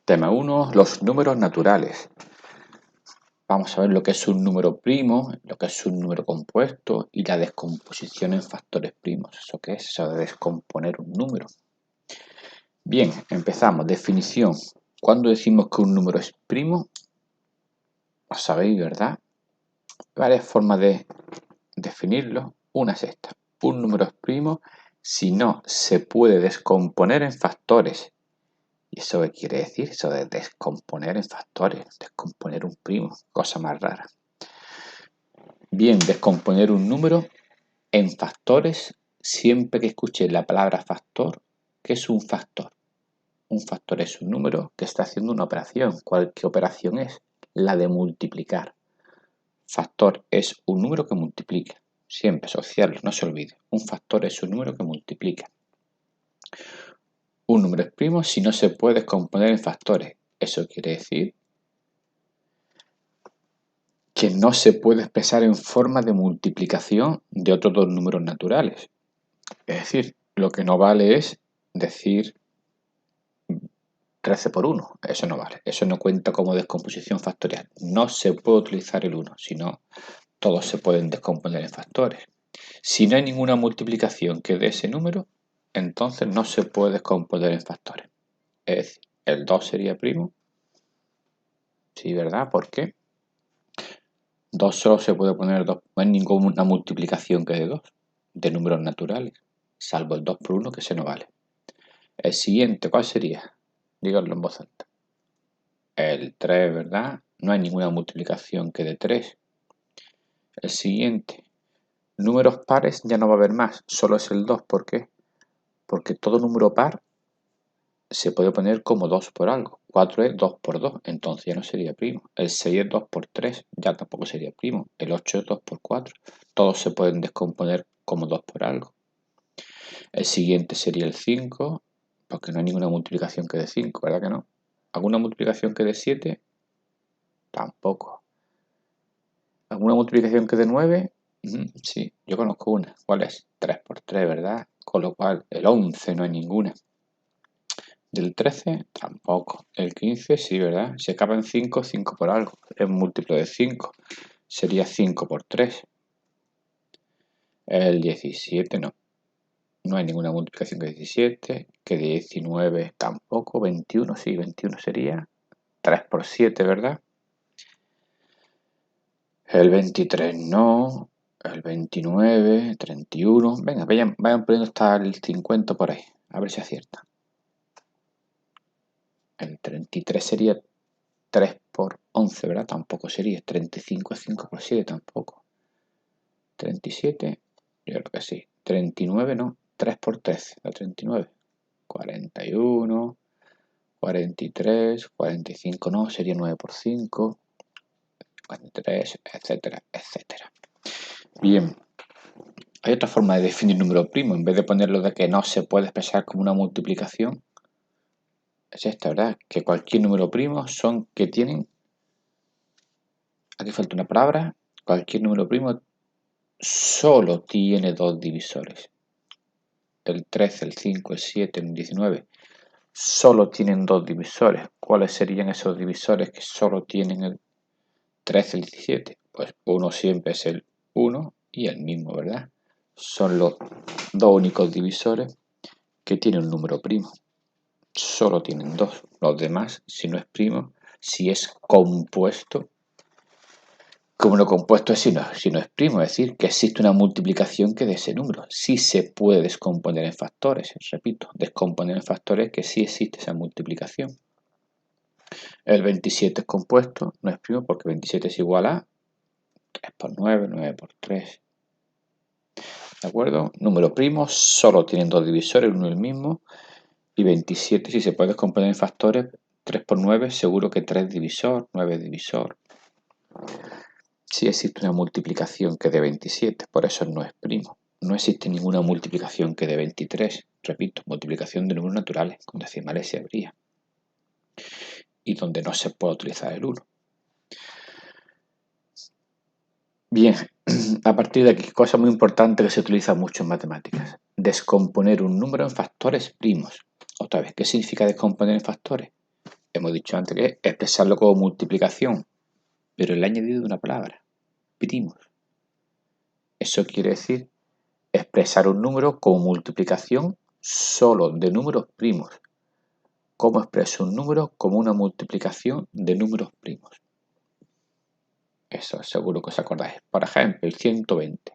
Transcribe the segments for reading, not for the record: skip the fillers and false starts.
Tema 1. Los números naturales. Vamos a ver lo que es un número primo, lo que es un número compuesto y la descomposición en factores primos. ¿Eso qué es? Eso de descomponer un número. Bien, empezamos. Definición. ¿Cuándo decimos que un número es primo? Lo sabéis, ¿verdad? Varias formas de definirlo. Una es esta. Un número es primo si no se puede descomponer en factores. ¿Y eso qué quiere decir? Eso de descomponer en factores, descomponer un primo, cosa más rara. Bien, descomponer un número en factores, siempre que escuche la palabra factor, ¿qué es un factor? Un factor es un número que está haciendo una operación. ¿Qué operación es? La de multiplicar. Factor es un número que multiplica. Siempre asociarlo, no se olvide. Un factor es un número que multiplica. Un número es primo si no se puede descomponer en factores. Eso quiere decir que no se puede expresar en forma de multiplicación de otros dos números naturales. Es decir, lo que no vale es decir 13 por 1. Eso no vale. Eso no cuenta como descomposición factorial. No se puede utilizar el 1, sino todos se pueden descomponer en factores. Si no hay ninguna multiplicación que dé ese número, entonces no se puede descomponer en factores. Es decir, el 2 sería primo. Sí, ¿verdad? ¿Por qué? 2 solo se puede poner 2. No hay ninguna multiplicación que dé 2 de números naturales, salvo el 2 por 1, que ese no vale. El siguiente, ¿cuál sería? Díganlo en voz alta. El 3, ¿verdad? No hay ninguna multiplicación que dé 3. El siguiente, números pares ya no va a haber más, solo es el 2. ¿Por qué? Porque todo número par se puede poner como 2 por algo. 4 es 2 por 2, entonces ya no sería primo. El 6 es 2 por 3, ya tampoco sería primo. El 8 es 2 por 4. Todos se pueden descomponer como 2 por algo. El siguiente sería el 5, porque no hay ninguna multiplicación que dé 5, ¿verdad que no? ¿Alguna multiplicación que dé 7? Tampoco. ¿Alguna multiplicación que dé 9? Sí, yo conozco una. ¿Cuál es? 3 por 3, ¿verdad? Con lo cual, el 11 no hay ninguna. Del 13, tampoco. El 15, sí, ¿verdad? Si acaba en 5, 5 por algo. Es múltiplo de 5. Sería 5 por 3. El 17, no. No hay ninguna multiplicación que 17. Que 19 tampoco. 21, sí, 21 sería 3 por 7, ¿verdad? El 23 no. El 29, 31. Venga, vayan poniendo hasta el 50 por ahí. A ver si acierta. El 33 sería 3 por 11, ¿verdad? Tampoco sería. 35 es 5 por 7, tampoco. 37, yo creo que sí. 39 no. 3 por 13, la 39. 41, 43, 45 no. Sería 9 por 5. 43, etcétera, etcétera. Bien. Hay otra forma de definir número primo. En vez de ponerlo de que no se puede expresar como una multiplicación, es esta, ¿verdad? Que cualquier número primo son que tienen... Aquí falta una palabra. Cualquier número primo solo tiene dos divisores. El 13, el 5, el 7, el 19 solo tienen dos divisores. ¿Cuáles serían esos divisores que solo tienen el 13 y el 17? Pues uno siempre es el 1 y el mismo, ¿verdad? Son los dos únicos divisores que tienen un número primo. Solo tienen dos. Los demás, si no es primo, si es compuesto, como lo compuesto es si no es primo, es decir, que existe una multiplicación que de ese número. Sí se puede descomponer en factores, repito, descomponer en factores que sí existe esa multiplicación. El 27 es compuesto, no es primo porque 27 es igual a 3 por 9, 9 por 3. ¿De acuerdo? Número primo solo tienen dos divisores, uno el mismo. Y 27 si se puede descomponer en factores, 3 por 9 seguro que 3 divisor, 9 divisor. Sí existe una multiplicación que de 27, por eso no es primo. No existe ninguna multiplicación que de 23. Repito, multiplicación de números naturales, con decimales se habría. Y donde no se puede utilizar el 1. Bien, a partir de aquí, cosa muy importante que se utiliza mucho en matemáticas. Descomponer un número en factores primos. Otra vez, ¿qué significa descomponer en factores? Hemos he dicho antes, que es expresarlo como multiplicación, pero le he añadido una palabra, primos. Eso quiere decir expresar un número como multiplicación solo de números primos. ¿Cómo expreso un número como una multiplicación de números primos? Eso seguro que os acordáis. Por ejemplo, el 120.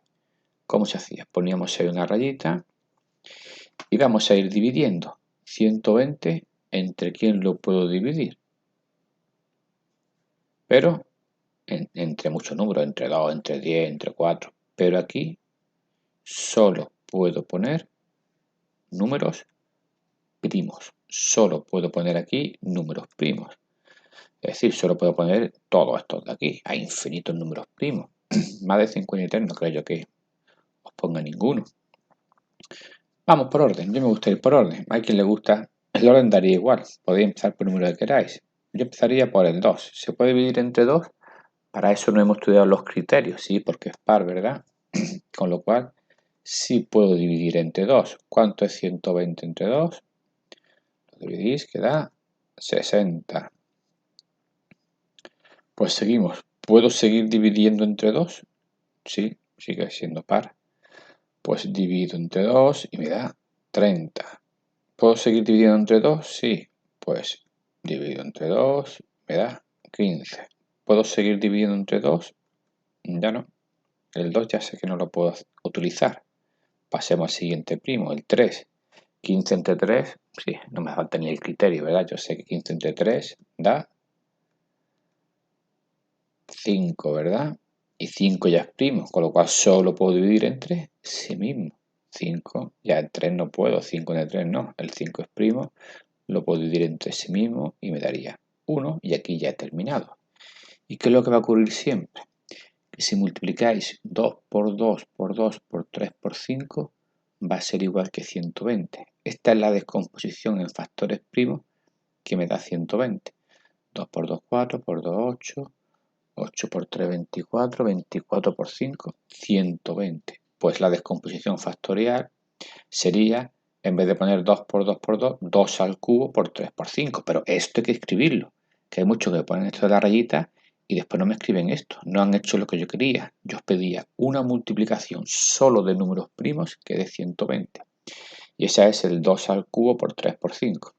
¿Cómo se hacía? Poníamos ahí una rayita y vamos a ir dividiendo. 120, ¿entre quién lo puedo dividir? Pero entre muchos números, entre 2, entre 10, entre 4. Pero aquí solo puedo poner números primos. Solo puedo poner aquí números primos. Es decir, solo puedo poner todos estos de aquí. Hay infinitos números primos. Más de 53 no creo yo que os ponga ninguno. Vamos por orden. Yo me gusta ir por orden. Hay quien le gusta. El orden daría igual. Podéis empezar por el número que queráis. Yo empezaría por el 2. ¿Se puede dividir entre 2? Para eso no hemos estudiado los criterios. Sí, porque es par, ¿verdad? Con lo cual, sí puedo dividir entre 2. ¿Cuánto es 120 entre 2? Lo dividís, que da 60. Pues seguimos. ¿Puedo seguir dividiendo entre 2? Sí, sigue siendo par. Pues divido entre 2 y me da 30. ¿Puedo seguir dividiendo entre 2? Sí. Pues divido entre 2, me da 15. ¿Puedo seguir dividiendo entre 2? Ya no. El 2 ya sé que no lo puedo utilizar. Pasemos al siguiente primo, el 3. 15 entre 3, sí, no me falta ni el criterio, ¿verdad? Yo sé que 15 entre 3 da 5, ¿verdad? Y 5 ya es primo, con lo cual solo puedo dividir entre sí mismo. 5, ya el 3 no puedo, 5 entre 3 no, el 5 es primo, lo puedo dividir entre sí mismo y me daría 1 y aquí ya he terminado. ¿Y qué es lo que va a ocurrir siempre? Que si multiplicáis 2 por 2 por 2 por 3 por 5 va a ser igual que 120. Esta es la descomposición en factores primos que me da 120. 2 por 2, 4, por 2, 8, 8 por 3, 24, 24 por 5, 120. Pues la descomposición factorial sería, en vez de poner 2 por 2 por 2, 2 al cubo por 3 por 5. Pero esto hay que escribirlo, que hay muchos que ponen esto de la rayita y después no me escriben esto. No han hecho lo que yo quería. Yo os pedía una multiplicación solo de números primos que de 120. Y esa es el 2 al cubo por 3 por 5.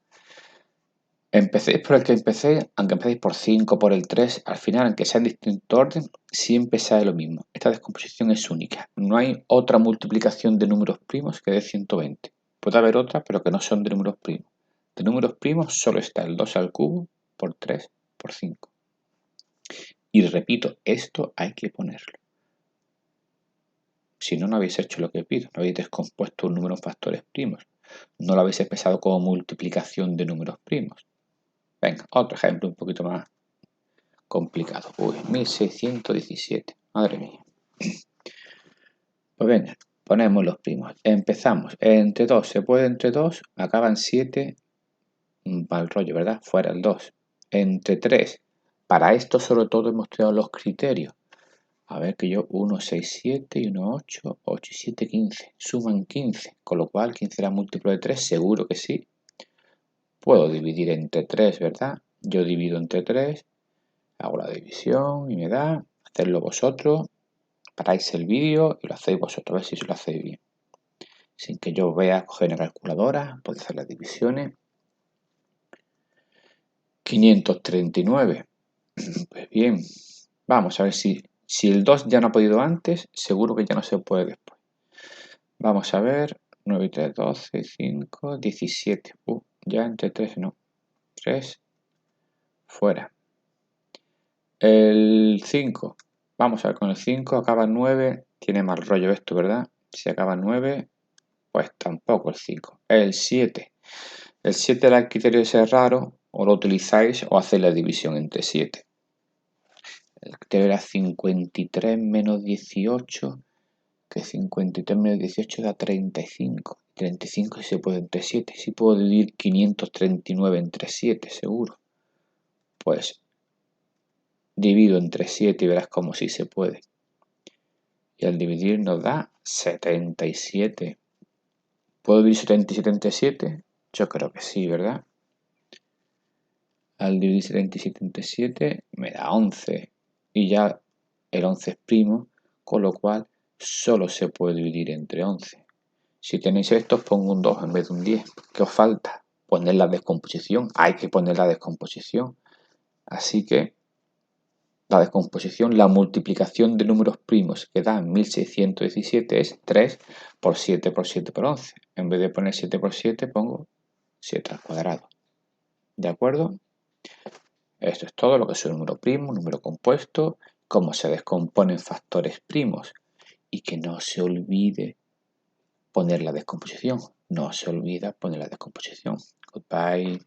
Empecéis por el que empecéis, aunque empecéis por 5, por el 3, al final, aunque sea en distinto orden, siempre sale lo mismo. Esta descomposición es única. No hay otra multiplicación de números primos que de 120. Puede haber otras, pero que no son de números primos. De números primos solo está el 2 al cubo por 3 por 5. Y repito, esto hay que ponerlo. Si no, no habéis hecho lo que pido. No habéis descompuesto un número en factores primos. No lo habéis expresado como multiplicación de números primos. Venga, otro ejemplo un poquito más complicado. Uy, 1617. Madre mía. Pues venga, ponemos los primos. Empezamos. Entre 2. ¿Se puede entre 2? Acaban 7. Mal rollo, ¿verdad? Fuera el 2. Entre 3. Para esto sobre todo hemos creado los criterios. A ver que yo 1, 6, 7 y 1, 8. 8 y 7, 15. Suman 15. Con lo cual 15 será múltiplo de 3. Seguro que sí. Puedo dividir entre 3, ¿verdad? Yo divido entre 3. Hago la división y me da. Hacedlo vosotros. Paráis el vídeo y lo hacéis vosotros. A ver si lo hacéis bien. Sin que yo vea, coger una calculadora. Podéis hacer las divisiones. 539. Pues bien. Vamos a ver si el 2 ya no ha podido antes. Seguro que ya no se puede después. Vamos a ver. 9 y 3, 12, 5, 17. Ya entre 3 no. 3. Fuera. El 5. Vamos a ver con el 5. Acaba en 9. Tiene mal rollo esto, ¿verdad? Si acaba en 9, pues tampoco el 5. El 7. El 7 era el criterio de ser raro. O lo utilizáis o hacéis la división entre 7. El criterio era 53 menos 18. Que 53 menos 18 da 35. 35 si se puede entre 7. Si puedo dividir 539 entre 7, seguro. Pues divido entre 7 y verás como sí se puede. Y al dividir nos da 77. ¿Puedo dividir 77 entre 7? Yo creo que sí, ¿verdad? al dividir 77 entre 7 me da 11. Y ya el 11 es primo, con lo cual solo se puede dividir entre 11. Si tenéis esto, os pongo un 2 en vez de un 10. ¿Qué os falta? Poner la descomposición. Hay que poner la descomposición. Así que la descomposición, la multiplicación de números primos que dan 1617 es 3 por 7 por 7 por 11. En vez de poner 7 por 7, pongo 7 al cuadrado. ¿De acuerdo? Esto es todo lo que es un número primo, un número compuesto, cómo se descomponen factores primos. Y que no se olvide poner la descomposición. No se olvida poner la descomposición. Goodbye.